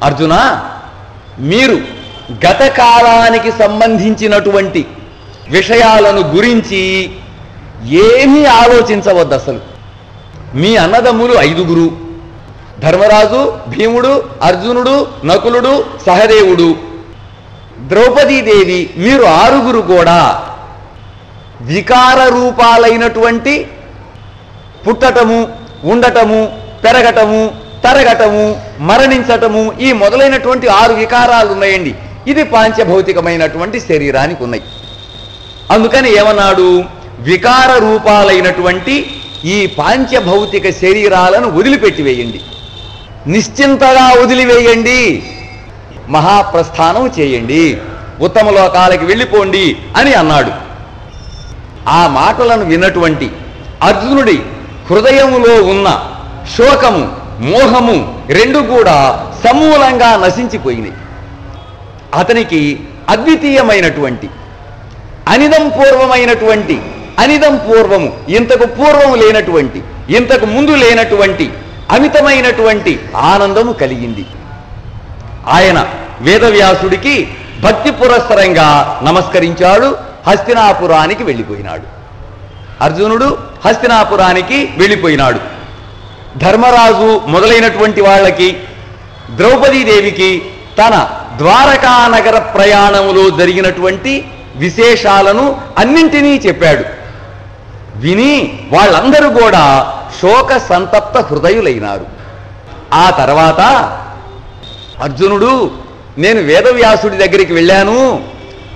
Speaker 2: అర్జున, మీరు గత కాలానికి సంబంధించినటువంటి విషయాలను గురించి ఏమీ ఆలోచించవద్దు. అసలు మీ అన్నదమ్ములు 5 ధర్మరాజు, భీముడు, అర్జునుడు, నకులుడు, సహదేవుడు, ద్రౌపదీదేవి, మీరు 6 కూడా వికార రూపాలైనటువంటి పుట్టటము, ఉండటము, పెరగటము, తరగటము, మరణించటము, ఈ మొదలైనటువంటి 6 వికారాలు ఉన్నాయండి. ఇది పాంచభౌతికమైనటువంటి శరీరానికి ఉన్నాయి. అందుకని ఏమన్నాడు? వికార రూపాలైనటువంటి ఈ పాంచభౌతిక శరీరాలను వదిలిపెట్టివేయండి, నిశ్చింతగా వదిలివేయండి, మహాప్రస్థానం చేయండి, ఉత్తమ లోకాలకి వెళ్ళిపోండి అని అన్నాడు. ఆ మాటలను విన్నటువంటి అర్జునుడి హృదయములో ఉన్న శోకము, మోహము రెండు కూడా సమూలంగా నశించిపోయినాయి. అతనికి అద్వితీయమైనటువంటి అనిదం పూర్వమైనటువంటి, అనిదం పూర్వము ఇంతకు పూర్వము లేనటువంటి, ఇంతకు ముందు లేనటువంటి అమితమైనటువంటి ఆనందము కలిగింది. ఆయన వేదవ్యాసుడికి భక్తి పురస్సరంగా నమస్కరించాడు. హస్తినాపురానికి వెళ్ళిపోయినాడు. అర్జునుడు హస్తినాపురానికి వెళ్ళిపోయినాడు. ధర్మరాజు మొదలైనటువంటి వాళ్ళకి, ద్రౌపదీదేవికి తన ద్వారకా నగర ప్రయాణములో జరిగినటువంటి విశేషాలను అన్నింటినీ చెప్పాడు. విని వాళ్ళందరూ కూడా శోక సంతప్త హృదయులైనారు. ఆ తర్వాత అర్జునుడు, నేను వేదవ్యాసుడి దగ్గరికి వెళ్ళాను,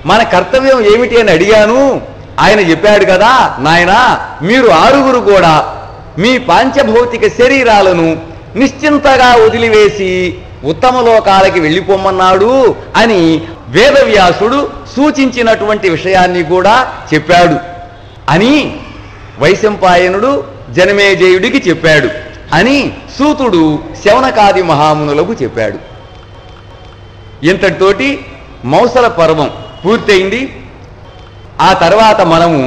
Speaker 2: మన కర్తవ్యం ఏమిటి అని అడిగాను. ఆయన చెప్పాడు కదా, నాయనా మీరు ఆరుగురు కూడా మీ పాంచభౌతిక శరీరాలను నిశ్చింతగా వదిలివేసి ఉత్తమ లోకాలకి వెళ్ళిపోమన్నాడు అని వేదవ్యాసుడు సూచించినటువంటి విషయాన్ని కూడా చెప్పాడు అని వైశంపాయనుడు జనమేజయుడికి చెప్పాడు అని సూతుడు శౌనకాది మహామునులకు చెప్పాడు. ఇంతటితోటి మౌసల పర్వం పూర్తయింది. ఆ తర్వాత మనము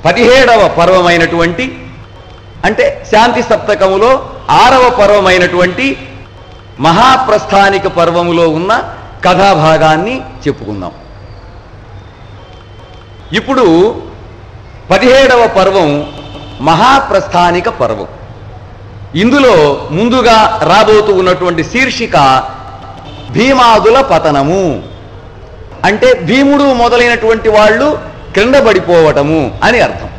Speaker 2: 17వ పర్వమైనటువంటి, అంటే శాంతి సప్తకములో 6వ పర్వమైనటువంటి మహాప్రస్థానిక పర్వములో ఉన్న కథాభాగాన్ని చెప్పుకుందాం. ఇప్పుడు 17వ పర్వం మహాప్రస్థానిక పర్వం. ఇందులో ముందుగా రాబోతూ ఉన్నటువంటి శీర్షిక భీమాదుల పతనము, అంటే భీముడు మొదలైనటువంటి వాళ్ళు క్రింద పడిపోవటము అని అర్థం.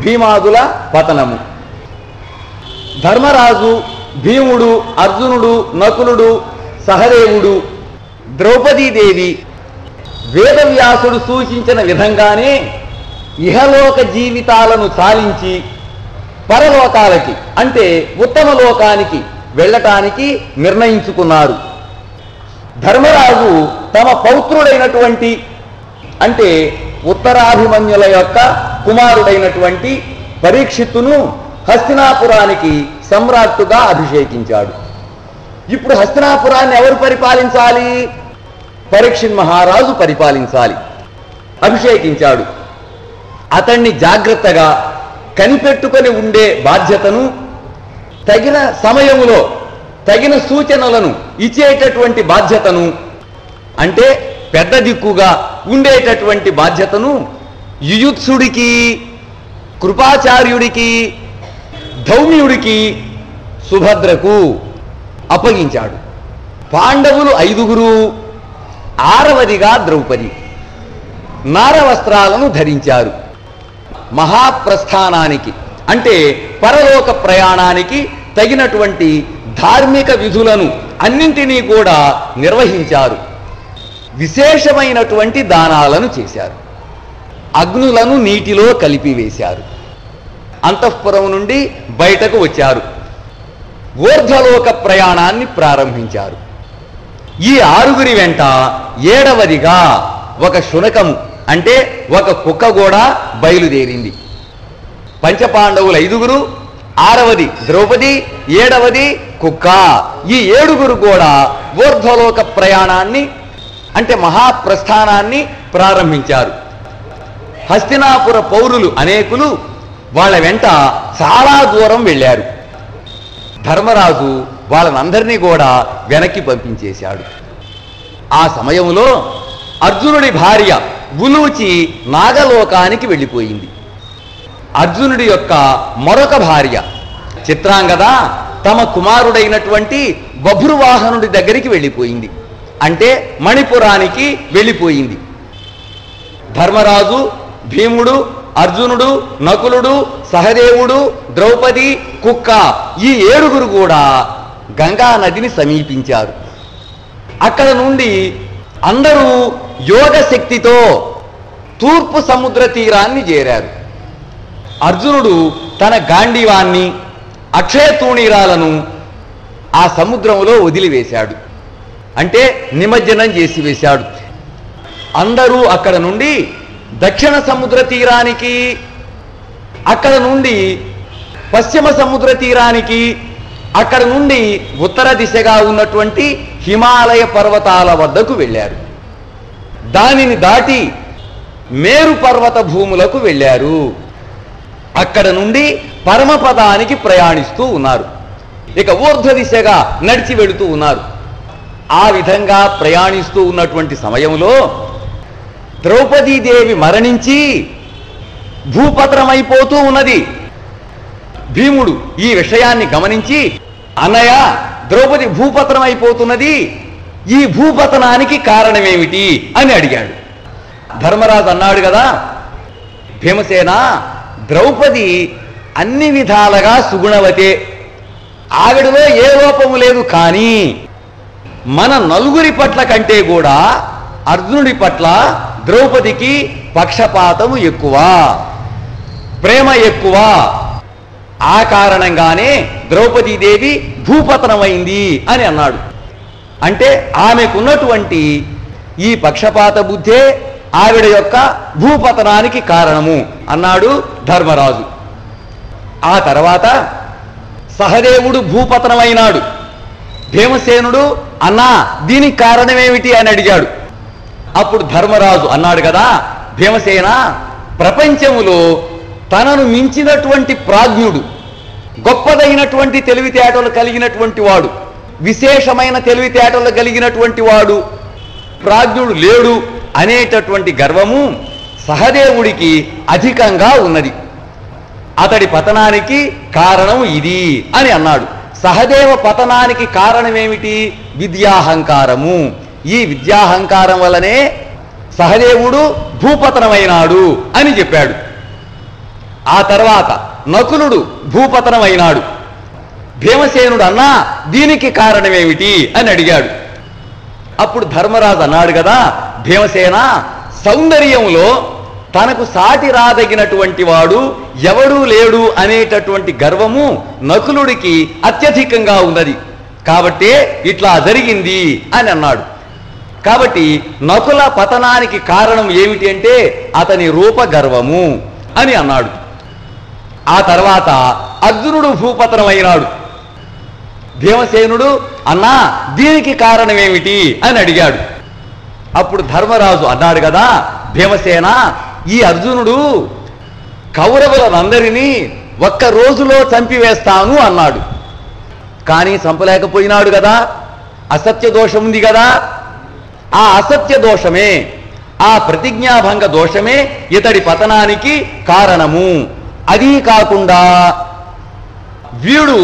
Speaker 2: భీమాదుల పతనము. ధర్మరాజు, భీముడు, అర్జునుడు, నకులుడు, సహదేవుడు, ద్రౌపదీదేవి వేదవ్యాసుడు సూచించిన విధంగానే ఇహలోక జీవితాలను చాలించి పరలోకాలకి, అంటే ఉత్తమ లోకానికి వెళ్ళటానికి నిర్ణయించుకున్నారు. ధర్మరాజు తమ పౌత్రుడైనటువంటి, అంటే ఉత్తరాభిమన్యుల యొక్క కుమారుడైనటువంటి పరీక్షిత్తును హస్తినాపురానికి సమ్రాట్టుగా అభిషేకించాడు. ఇప్పుడు హస్తినాపురాన్ని ఎవరు పరిపాలించాలి? పరీక్షిత్ మహారాజు పరిపాలించాలి. అభిషేకించాడు. అతన్ని జాగ్రత్తగా కనిపెట్టుకొని ఉండే బాధ్యతను, తగిన సమయములో తగిన సూచనలను ఇచ్చేటటువంటి బాధ్యతను, అంటే పెద్ద దిక్కుగా ఉండేటటువంటి బాధ్యతను యుయుత్సుడికి, కృపాచార్యుడికి, ధౌమ్యుడికి, సుభద్రకు అప్పగించాడు. పాండవులు 5గురు, 6వదిగా ద్రౌపది నారవస్త్రాలను ధరించారు. మహాప్రస్థానానికి, అంటే పరలోక ప్రయాణానికి తగినటువంటి ధార్మిక విధులను అన్నింటినీ కూడా నిర్వహించారు. విశేషమైనటువంటి దానాలను చేశారు. అగ్నులను నీటిలో కలిపివేశారు. అంతఃపురం నుండి బయటకు వచ్చారు. ఊర్ధ్వలోక ప్రయాణాన్ని ప్రారంభించారు. ఈ 6గురి వెంట 7వదిగా ఒక శునకము, అంటే ఒక కుక్క కూడా బయలుదేరింది. పంచపాండవులు 5గురు, 6వది ద్రౌపది, 7వది కుక్క. ఈ 7గురు కూడా ఊర్ధ్వలోక ప్రయాణాన్ని, అంటే మహాప్రస్థానాన్ని ప్రారంభించారు. హస్తినాపుర పౌరులు అనేకులు వాళ్ళ వెంట చాలా దూరం వెళ్ళారు. ధర్మరాజు వాళ్ళనందరినీ కూడా వెనక్కి పంపించేశాడు. ఆ సమయంలో అర్జునుడి భార్య ఉలూచి నాగలోకానికి వెళ్ళిపోయింది. అర్జునుడి యొక్క మరొక భార్య చిత్రాంగద తమ కుమారుడైనటువంటి బభ్రువాహనుడి దగ్గరికి వెళ్ళిపోయింది, అంటే మణిపురానికి వెళ్ళిపోయింది. ధర్మరాజు, భీముడు, అర్జునుడు, నకులుడు, సహదేవుడు, ద్రౌపది, కుక్క ఈ 7గురు కూడా గంగా నదిని సమీపించారు. అక్కడ నుండి అందరూ యోగ శక్తితో తూర్పు సముద్ర తీరాన్ని చేరారు. అర్జునుడు తన గాంధీవాన్ని అక్షయ తూణీరాలను ఆ సముద్రంలో వదిలివేశాడు. అంటే నిమజ్జనం చేసి వేశాడు. అందరూ అక్కడ నుండి దక్షిణ సముద్ర తీరానికి, అక్కడ నుండి పశ్చిమ సముద్ర తీరానికి, అక్కడ నుండి ఉత్తర దిశగా ఉన్నటువంటి హిమాలయ పర్వతాల వద్దకు వెళ్ళారు. దానిని దాటి మేరు పర్వత భూములకు వెళ్ళారు. అక్కడ నుండి పరమపదానికి ప్రయాణిస్తూ ఉన్నారు. ఇక ఊర్ధ్వ దిశగా నడిచి వెళుతూ ఉన్నారు. ఆ విధంగా ప్రయాణిస్తూ ఉన్నటువంటి సమయంలో ద్రౌపదీదేవి మరణించి భూపతనమైపోతూ ఉన్నది. భీముడు ఈ విషయాన్ని గమనించి, అన్నయ్య, ద్రౌపది భూపతనమైపోతున్నది, ఈ భూపతనానికి కారణమేమిటి అని అడిగాడు. ధర్మరాజు అన్నాడు కదా, భీమసేన, ద్రౌపది అన్ని విధాలుగా సుగుణవతే, ఆవిడలో ఏ లోపము లేదు. కానీ మన నలుగురి పట్ల కంటే కూడా అర్జునుడి పట్ల ద్రౌపదికి పక్షపాతము ఎక్కువ, ప్రేమ ఎక్కువ. ఆ కారణంగానే ద్రౌపదీదేవి భూపతనమైంది అని అన్నాడు. అంటే ఆమెకున్నటువంటి ఈ పక్షపాత బుద్ధే ఆవిడ యొక్క భూపతనానికి కారణము అన్నాడు ధర్మరాజు. ఆ తర్వాత సహదేవుడు భూపతనమైనాడు. భీమసేనుడు, అన్నా, దీనికి కారణమేమిటి అని అడిగాడు. అప్పుడు ధర్మరాజు అన్నాడు కదా, భీమసేన, ప్రపంచములో తనను మించినటువంటి ప్రాజ్ఞుడు, గొప్పదైనటువంటి తెలివితేటలు కలిగినటువంటి వాడు, విశేషమైన తెలివితేటలు కలిగినటువంటి వాడు, ప్రాజ్ఞుడు లేడు అనేటటువంటి గర్వము సహదేవుడికి అధికంగా ఉన్నది. అతడి పతనానికి కారణం ఇది అని అన్నాడు. సహదేవ పతనానికి కారణమేమిటి? విద్యాహంకారము. ఈ విద్యాహంకారం వల్లనే సహదేవుడు భూపతనమైనాడు అని చెప్పాడు. ఆ తర్వాత నకులుడు భూపతనమైనాడు. భీమసేనుడు, అన్నా, దీనికి కారణమేమిటి అని అడిగాడు. అప్పుడు ధర్మరాజు అన్నాడు కదా, భీమసేన, సౌందర్యంలో తనకు సాటి రాదగినటువంటి వాడు ఎవడూ లేడు అనేటటువంటి గర్వము నకులుడికి అత్యధికంగా ఉన్నది. కాబట్టే ఇట్లా జరిగింది అని అన్నాడు. కాబట్టి నకుల పతనానికి కారణం ఏమిటి అంటే అతని రూపగర్వము అని అన్నాడు. ఆ తర్వాత అర్జునుడు భూపతనమైనాడు. భీమసేనుడు, అన్నా, దీనికి కారణమేమిటి అని అడిగాడు. అప్పుడు ధర్మరాజు అన్నాడు కదా, భీమసేన, ఈ అర్జునుడు కౌరవులందరినీ ఒక్క రోజులో చంపివేస్తాను అన్నాడు. కానీ చంపలేకపోయినాడు కదా, అసత్య దోషం ఉంది కదా. ఆ అసత్య దోషమే, ఆ ప్రతిజ్ఞాభంగ దోషమే ఇతడి పతనానికి కారణము. అదీ కాకుండా వీడు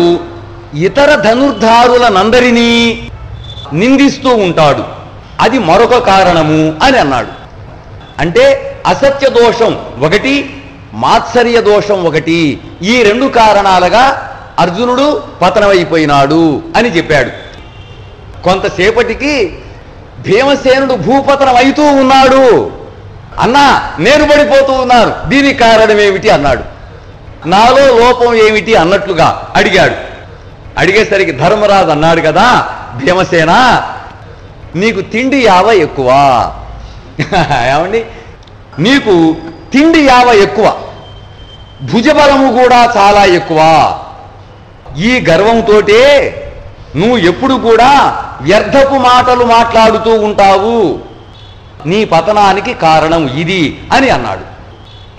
Speaker 2: ఇతర ధనుర్ధారులనందరినీ నిందిస్తూ ఉంటాడు, అది మరొక కారణము అని అన్నాడు. అంటే అసత్య దోషం ఒకటి, మాత్సర్య దోషం ఒకటి, ఈ రెండు కారణాలుగా అర్జునుడు పతనమైపోయినాడు అని చెప్పాడు. కొంతసేపటికి భీమసేనుడు భూపతనం అవుతూ ఉన్నాడు. అన్నా, నేను పడిపోతూ ఉన్నాను, దీనికి కారణమేమిటి అన్నాడు. నాలో లోపం ఏమిటి అన్నట్లుగా అడిగాడు. అడిగేసరికి ధర్మరాజు అన్నాడు కదా, భీమసేన, నీకు తిండి యావ ఎక్కువ. ఏమండి, నీకు తిండి యావ ఎక్కువ, భుజబలము కూడా చాలా ఎక్కువ. ఈ గర్వంతోటే నువ్వు ఎప్పుడు కూడా వ్యర్థపు మాటలు మాట్లాడుతూ ఉంటావు. నీ పతనానికి కారణం ఇది అని అన్నాడు.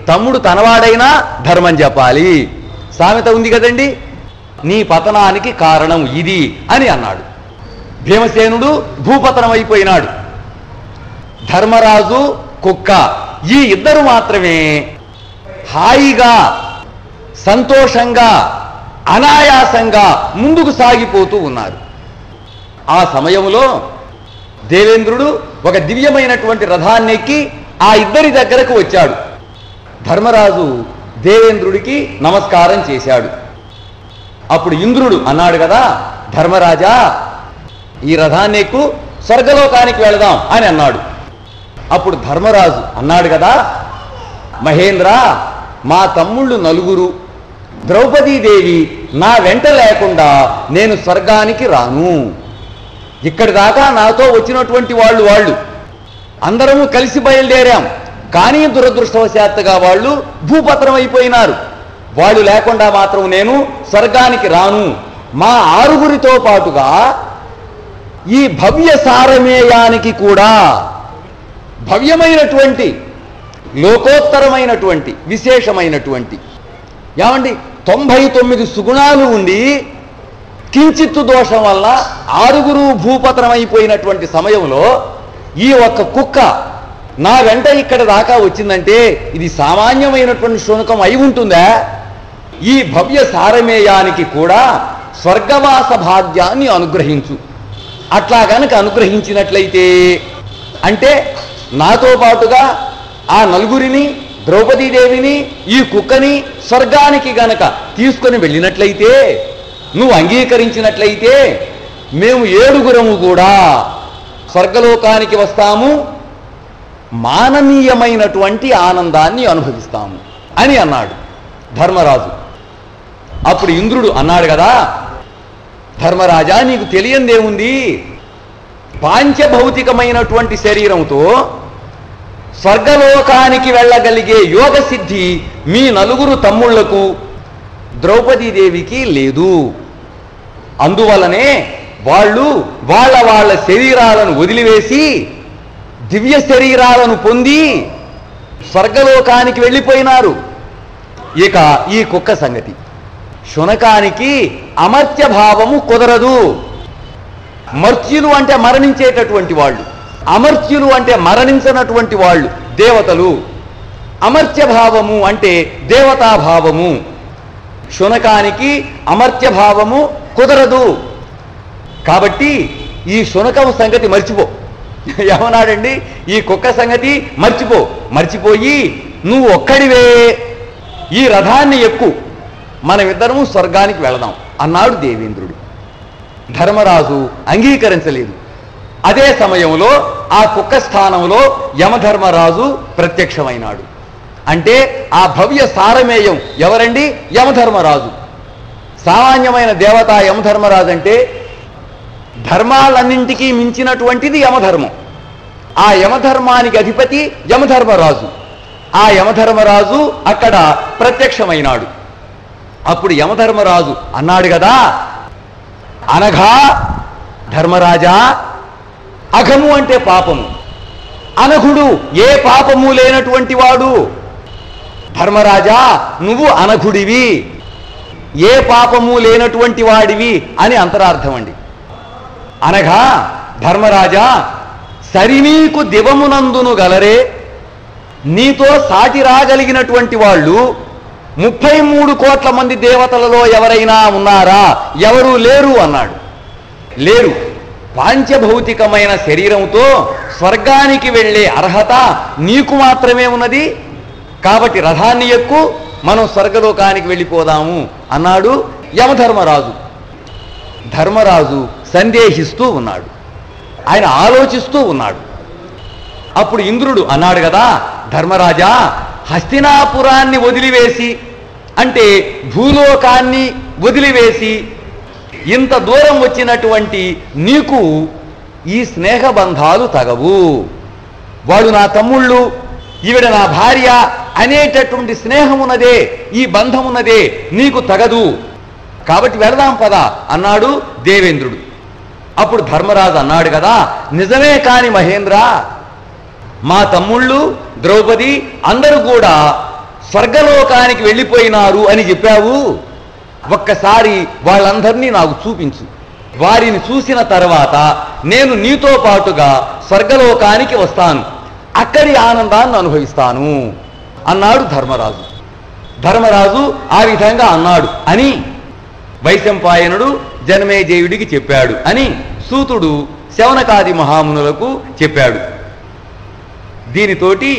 Speaker 2: తమ్ముడు తనవాడైనా ధర్మం చెప్పాలి, సామెత ఉంది కదండి. నీ పతనానికి కారణం ఇది అని అన్నాడు. భీమసేనుడు భూపతనమైపోయినాడు. ధర్మరాజు, కుక్క, ఈ ఇద్దరు మాత్రమే హాయిగా, సంతోషంగా, అనాయాసంగా ముందుకు సాగిపోతూ ఉన్నారు. ఆ సమయంలో దేవేంద్రుడు ఒక దివ్యమైనటువంటి రథాన్ని ఎక్కి ఆ ఇద్దరి దగ్గరకు వచ్చాడు. ధర్మరాజు దేవేంద్రుడికి నమస్కారం చేశాడు. అప్పుడు ఇంద్రుడు అన్నాడు కదా, ధర్మరాజా, ఈ రథాన్ని ఎక్కు, స్వర్గలోకానికి వెళదాం అని అన్నాడు. అప్పుడు ధర్మరాజు అన్నాడు కదా, మహేంద్ర, మా తమ్ముళ్ళు నలుగురు, ద్రౌపదీదేవి నా వెంట లేకుండా నేను స్వర్గానికి రాను. ఇక్కడి దాకా నాతో వచ్చినటువంటి వాళ్ళు అందరము కలిసి బయలుదేరాం. కానీ దురదృష్టవశాత్తుగా వాళ్ళు భూపత్రం అయిపోయినారు. వాళ్ళు లేకుండా మాత్రం నేను స్వర్గానికి రాను. మా 6గురితో పాటుగా ఈ భవ్య సారమేయానికి కూడా భవ్యమైనటువంటి లోకోత్తరమైనటువంటి విశేషమైనటువంటి ఏమండి 99 సుగుణాలు ఉండి కించిత్తు దోషం వల్ల 6గురు భూపతనమైపోయినటువంటి సమయంలో ఈ ఒక్క కుక్క నా వెంట ఇక్కడ దాకా వచ్చిందంటే ఇది సామాన్యమైనటువంటి శునకం అయి ఉంటుందా? ఈ భవ్య సారమేయానికి కూడా స్వర్గవాస భాగ్యాన్ని అనుగ్రహించు. అట్లా గనక అనుగ్రహించినట్లయితే అంటే నాతో పాటుగా ఆ నలుగురిని, ద్రౌపదీదేవిని, ఈ కుక్కని స్వర్గానికి గనక తీసుకొని వెళ్ళినట్లయితే, నువ్వు అంగీకరించినట్లయితే మేము 7గురము కూడా స్వర్గలోకానికి వస్తాము, మాననీయమైనటువంటి ఆనందాన్ని అనుభవిస్తాము అని అన్నాడు ధర్మరాజు. అప్పుడు ఇంద్రుడు అన్నాడు కదా, ధర్మరాజా నీకు తెలియందేముంది, పాంచభౌతికమైనటువంటి శరీరంతో స్వర్గలోకానికి వెళ్ళగలిగే యోగ సిద్ధి మీ 9 తమ్ముళ్లకు ద్రౌపదీదేవికి లేదు. అందువలనే వాళ్ళు వాళ్ళ శరీరాలను వదిలివేసి దివ్య శరీరాలను పొంది స్వర్గలోకానికి వెళ్ళిపోయినారు. ఇక ఈ కుక్క సంగతి, శునకానికి అమర్త్య భావము కుదరదు. మర్త్యులు అంటే మరణించేటటువంటి వాళ్ళు, అమర్త్యులు అంటే మరణించనటువంటి వాళ్ళు దేవతలు. అమర్త్య భావము అంటే దేవతాభావము. శునకానికి అమర్త్య భావము కుదరదు. కాబట్టి ఈ శునకం సంగతి మర్చిపో. ఏమన్నాడండి, ఈ కుక్క సంగతి మర్చిపోయి నువ్వు ఒక్కడివే ఈ రథాన్ని ఎక్కు, మనమిద్దరము స్వర్గానికి వెళదాం అన్నాడు దేవేంద్రుడు. ధర్మరాజు అంగీకరించలేదు. అదే సమయంలో ఆ కుక్క స్థానంలో యమధర్మరాజు ప్రత్యక్షమైనాడు. అంటే ఆ భవ్య సారమేయం ఎవరండి? యమధర్మరాజు. సామాన్యమైన దేవత యమధర్మరాజు అంటే ధర్మాలన్నింటికీ మించినటువంటిది యమధర్మం. ఆ యమధర్మానికి అధిపతి యమధర్మరాజు. ఆ యమధర్మరాజు అక్కడ ప్రత్యక్షమైనాడు. అప్పుడు యమధర్మరాజు అన్నాడు కదా, అనఘా ధర్మరాజా, అఘము అంటే పాపము, అనఘుడు ఏ పాపము లేనటువంటి వాడు. ధర్మరాజా నువ్వు అనఘుడివి, ఏ పాపము లేనటువంటి వాడివి అని అంతరార్థం అండి. అనగా ధర్మరాజా, సరినీకు దివమునందును గలరే, నీతో సాటి రాగలిగినటువంటి వాళ్ళు 33 కోట్ల మంది దేవతలలో ఎవరైనా ఉన్నారా? ఎవరూ లేరు అన్నాడు. లేరు. పాంచభౌతికమైన శరీరంతో స్వర్గానికి వెళ్ళే అర్హత నీకు మాత్రమే ఉన్నది. కాబట్టి రథాన్ని ఎక్కు, మనం స్వర్గలోకానికి వెళ్ళిపోదాము అన్నాడు యమధర్మరాజు. ధర్మరాజు సందేహిస్తూ ఉన్నాడు, ఆయన ఆలోచిస్తూ ఉన్నాడు. అప్పుడు ఇంద్రుడు అన్నాడు కదా, ధర్మరాజా, హస్తినాపురాన్ని వదిలివేసి అంటే భూలోకాన్ని వదిలివేసి ఇంత దూరం వచ్చినటువంటి నీకు ఈ స్నేహబంధాలు తగవు. వాడు నా తమ్ముళ్ళు, ఈవిడ నా భార్య అనేటటువంటి స్నేహమున్నదే, ఈ బంధమున్నదే నీకు తగదు. కాబట్టి వెళదాం పదా అన్నాడు దేవేంద్రుడు. అప్పుడు ధర్మరాజు అన్నాడు కదా, నిజమే కాని మహేంద్ర, మా తమ్ముళ్ళు ద్రౌపది అందరూ కూడా స్వర్గలోకానికి వెళ్ళిపోయినారు అని చెప్పావు. ఒక్కసారి వాళ్ళందరినీ నాకు చూపించు. వారిని చూసిన తర్వాత నేను నీతో పాటుగా స్వర్గలోకానికి వస్తాను, అక్కడి ఆనందాన్ని అనుభవిస్తాను అన్నాడు ధర్మరాజు. ధర్మరాజు ఆ విధంగా అన్నాడు అని వైశంపాయనుడు జనమేజయుడికి చెప్పాడు అని సూతుడు శౌనకాది మహామునులకు చెప్పాడు. దీనితోటి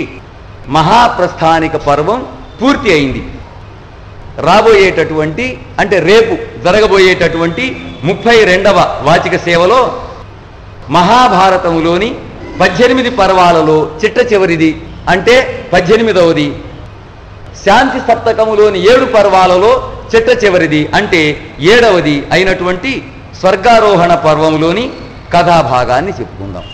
Speaker 2: మహాప్రస్థానిక పర్వం పూర్తి అయింది. రాబోయేటటువంటి అంటే రేపు జరగబోయేటటువంటి 32వ వాచిక సేవలో మహాభారతములోని 18 పర్వాలలో చిట్ట చివరిది అంటే 18వది శాంతి సప్తకములోని 7 పర్వాలలో చిట్ట చివరిది అంటే 7వది అయినటువంటి స్వర్గారోహణ పర్వంలోని కథాభాగాన్ని చెప్పుకుందాం.